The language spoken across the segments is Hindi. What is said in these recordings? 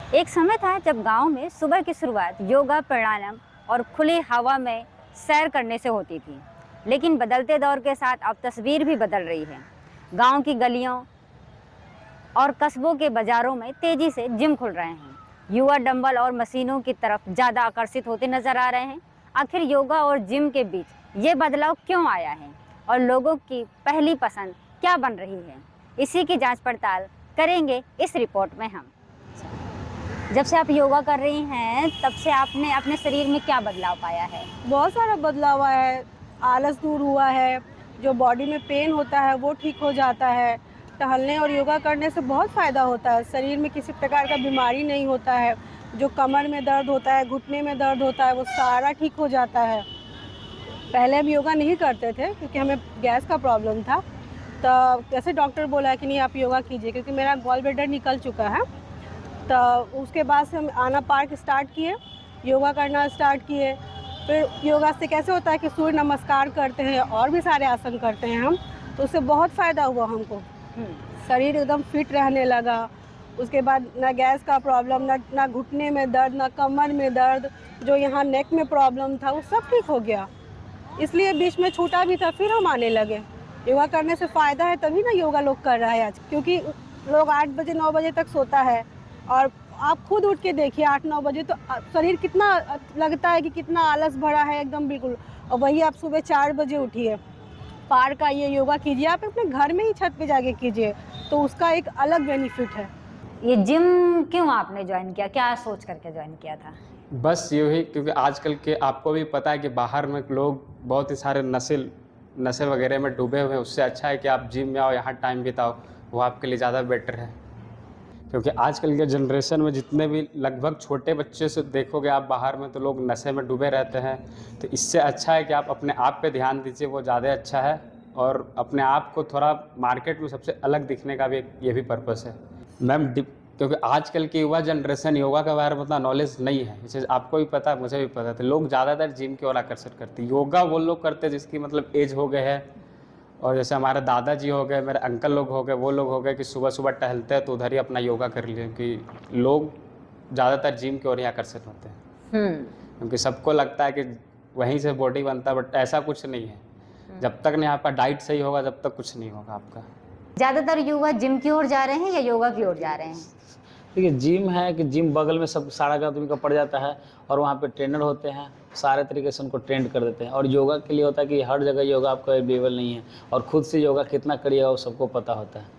एक समय था जब गांव में सुबह की शुरुआत योगा, प्राणायाम और खुली हवा में सैर करने से होती थी। लेकिन बदलते दौर के साथ अब तस्वीर भी बदल रही है। गांव की गलियों और कस्बों के बाजारों में तेजी से जिम खुल रहे हैं। युवा डंबल और मशीनों की तरफ ज़्यादा आकर्षित होते नजर आ रहे हैं। आखिर योगा और जिम के बीच ये बदलाव क्यों आया है और लोगों की पहली पसंद क्या बन रही है, इसी की जांच पड़ताल करेंगे इस रिपोर्ट में हम। जब से आप योगा कर रही हैं तब से आपने अपने शरीर में क्या बदलाव पाया है? बहुत सारा बदलाव आया है। आलस दूर हुआ है, जो बॉडी में पेन होता है वो ठीक हो जाता है। टहलने और योगा करने से बहुत फ़ायदा होता है, शरीर में किसी प्रकार का बीमारी नहीं होता है। जो कमर में दर्द होता है, घुटने में दर्द होता है, वो सारा ठीक हो जाता है। पहले हम योगा नहीं करते थे क्योंकि हमें गैस का प्रॉब्लम था। तो जैसे डॉक्टर बोला कि नहीं आप योगा कीजिए, क्योंकि मेरा गॉल ब्लैडर निकल चुका है। तो उसके बाद से हम आना पार्क स्टार्ट किए, योगा करना स्टार्ट किए। फिर योगा से कैसे होता है कि सूर्य नमस्कार करते हैं और भी सारे आसन करते हैं हम, तो उससे बहुत फ़ायदा हुआ हमको। शरीर एकदम फिट रहने लगा। उसके बाद ना गैस का प्रॉब्लम, ना घुटने में दर्द, ना कमर में दर्द, जो यहाँ नेक में प्रॉब्लम था वो सब ठीक हो गया। इसलिए बीच में छूटा भी था, फिर हम आने लगे। योगा करने से फ़ायदा है तभी ना योगा लोग कर रहा है आज, क्योंकि लोग 8 बजे 9 बजे तक सोता है। और आप खुद उठ के देखिए 8-9 बजे तो शरीर कितना लगता है कि कितना आलस भरा है एकदम बिल्कुल। और वही आप सुबह 4 बजे उठिए, पार्क आइए, योगा कीजिए, आप अपने घर में ही छत पे जाके कीजिए, तो उसका एक अलग बेनिफिट है। ये जिम क्यों आपने ज्वाइन किया, क्या सोच करके ज्वाइन किया था? बस यूँ ही, क्योंकि आजकल के आपको भी पता है कि बाहर में लोग बहुत ही सारे नशे वगैरह में डूबे हुए हैं। उससे अच्छा है कि आप जिम में आओ, यहाँ टाइम बिताओ, वो आपके लिए ज़्यादा बेटर है। क्योंकि आजकल के जनरेशन में जितने भी लगभग छोटे बच्चे से देखोगे आप बाहर में, तो लोग नशे में डूबे रहते हैं। तो इससे अच्छा है कि आप अपने आप पे ध्यान दीजिए, वो ज़्यादा अच्छा है। और अपने आप को थोड़ा मार्केट में सबसे अलग दिखने का भी ये भी पर्पस है मैम। क्योंकि आजकल की युवा जनरेशन योगा के बारे में उतना नॉलेज नहीं है। इसे आपको भी पता है, मुझे भी पता था। लोग ज़्यादातर जिम की ओर आकर्षित करते हैं। योगा वो लोग करते हैं जिसकी मतलब एज हो गए है, और जैसे हमारे दादाजी हो गए, मेरे अंकल लोग हो गए, वो लोग हो गए कि सुबह सुबह टहलते हैं तो उधर ही अपना योगा कर लिए। क्योंकि लोग ज़्यादातर जिम की ओर ही आकर्षित होते हैं, क्योंकि सबको लगता है कि वहीं से बॉडी बनता है, बट ऐसा कुछ नहीं है। जब तक नहीं आपका डाइट सही होगा, जब तक कुछ नहीं होगा आपका। ज़्यादातर युवा जिम की ओर जा रहे हैं या योगा की ओर जा रहे हैं? देखिए, जिम है कि जिम बगल में सब सारा का आदमी का पड़ जाता है, और वहाँ पे ट्रेनर होते हैं, सारे तरीके से उनको ट्रेंड कर देते हैं। और योगा के लिए होता है कि हर जगह योगा आपका अवेलेबल नहीं है, और खुद से योगा कितना करिएगा वो सबको पता होता है।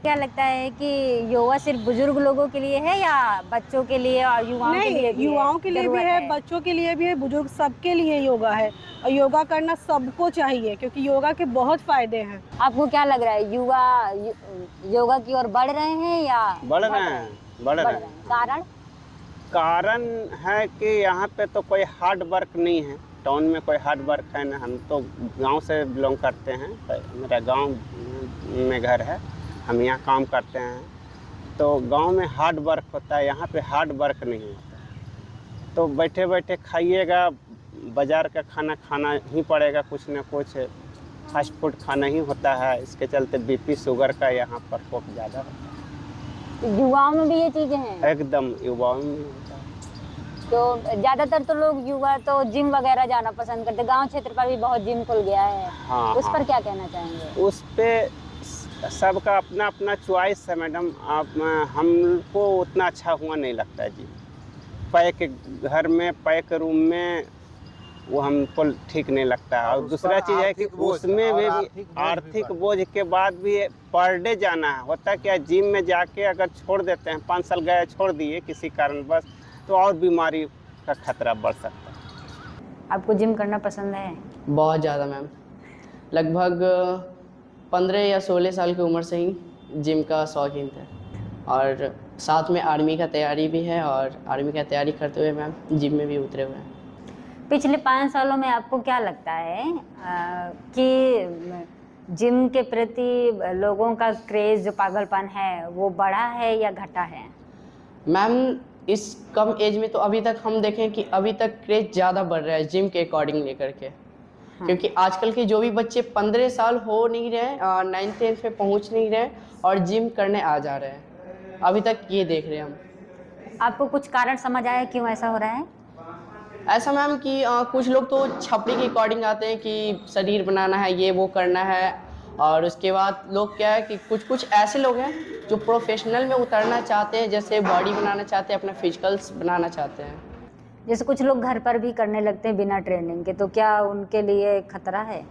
क्या लगता है कि योगा सिर्फ बुजुर्ग लोगों के लिए है या बच्चों के लिए और युवाओं के लिए नहीं, भी है? युवाओं के लिए भी जरूरत है, बच्चों के लिए भी है, बुजुर्ग सबके लिए योगा है। और योगा करना सबको चाहिए, क्योंकि योगा के बहुत फ़ायदे हैं। आपको क्या लग रहा है, युवा योगा की ओर बढ़ रहे हैं या बढ़ रहे हैं, बढ़ रहे हैं। कारण? कारण है कि यहाँ पे तो कोई हार्ड वर्क नहीं है। टाउन में कोई हार्ड वर्क है ना। हम तो गांव से बिलोंग करते हैं, मेरा गांव में घर है, हम यहाँ काम करते हैं। तो गांव में हार्ड वर्क होता है, यहाँ पे हार्ड वर्क नहीं होता है। तो बैठे बैठे खाइएगा, बाज़ार का खाना खाना ही पड़ेगा, कुछ ना कुछ फास्ट फूड खाना ही होता है। इसके चलते बीपी शुगर का यहाँ प्रकोप ज़्यादा होता है। युवाओं में भी ये चीजें हैं? एकदम युवाओं में होता है। तो ज्यादातर तो लोग युवा तो जिम वगैरह जाना पसंद करते, गांव क्षेत्र पर भी बहुत जिम खुल गया है। हाँ, उस पर हाँ। क्या कहना चाहेंगे? उस पे सबका अपना अपना चॉइस है मैडम। आप हमको उतना अच्छा हुआ नहीं लगता है जी। पैक घर में, पैक रूम में वो हमको ठीक नहीं लगता है। और दूसरा चीज़ है कि उसमें भी आर्थिक बोझ के बाद भी पर डे जाना है। होता क्या, जिम में जाके अगर छोड़ देते हैं, 5 साल गए छोड़ दिए किसी कारणवश, तो और बीमारी का खतरा बढ़ सकता है। आपको जिम करना पसंद है? बहुत ज़्यादा मैम। लगभग 15 या 16 साल की उम्र से ही जिम का शौकीन थे, और साथ में आर्मी का तैयारी भी है, और आर्मी का तैयारी करते हुए मैम जिम में भी उतरे हुए हैं। पिछले 5 सालों में आपको क्या लगता है कि जिम के प्रति लोगों का क्रेज़, जो पागलपन है, वो बढ़ा है या घटा है? मैम, इस कम एज में तो अभी तक हम देखें कि अभी तक क्रेज ज़्यादा बढ़ रहा है जिम के अकॉर्डिंग लेकर के। क्योंकि आजकल के जो भी बच्चे 15 साल हो नहीं रहे, 9th 10th पे पहुंच नहीं रहे और जिम करने आ जा रहे हैं, अभी तक ये देख रहे हैं हम। आपको कुछ कारण समझ आया क्यों ऐसा हो रहा है? ऐसा मैम कि कुछ लोग तो छपड़ी के अकॉर्डिंग आते हैं कि शरीर बनाना है, ये वो करना है, और उसके बाद लोग क्या है कि कुछ ऐसे लोग हैं जो प्रोफेशनल में उतरना चाहते हैं, जैसे बॉडी बनाना चाहते हैं, अपना फिजिकल्स बनाना चाहते हैं। जैसे कुछ लोग घर पर भी करने लगते हैं बिना ट्रेनिंग के, तो क्या उनके लिए खतरा है?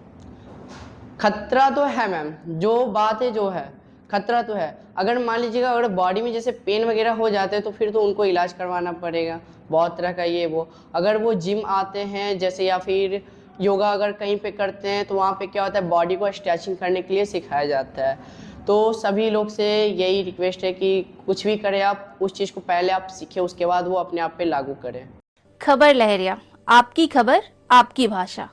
खतरा तो है मैम, जो बात है जो है, खतरा तो है। अगर मान लीजिएगा अगर बॉडी में जैसे पेन वगैरह हो जाते हैं तो फिर तो उनको इलाज करवाना पड़ेगा, बहुत तरह का ये वो। अगर वो जिम आते हैं जैसे, या फिर योगा अगर कहीं पे करते हैं तो वहाँ पे क्या होता है, बॉडी को स्ट्रेचिंग करने के लिए सिखाया जाता है। तो सभी लोग से यही रिक्वेस्ट है कि कुछ भी करें आप, उस चीज़ को पहले आप सीखें, उसके बाद वो अपने आप पे लागू करें। खबर लहरिया, आपकी खबर आपकी भाषा।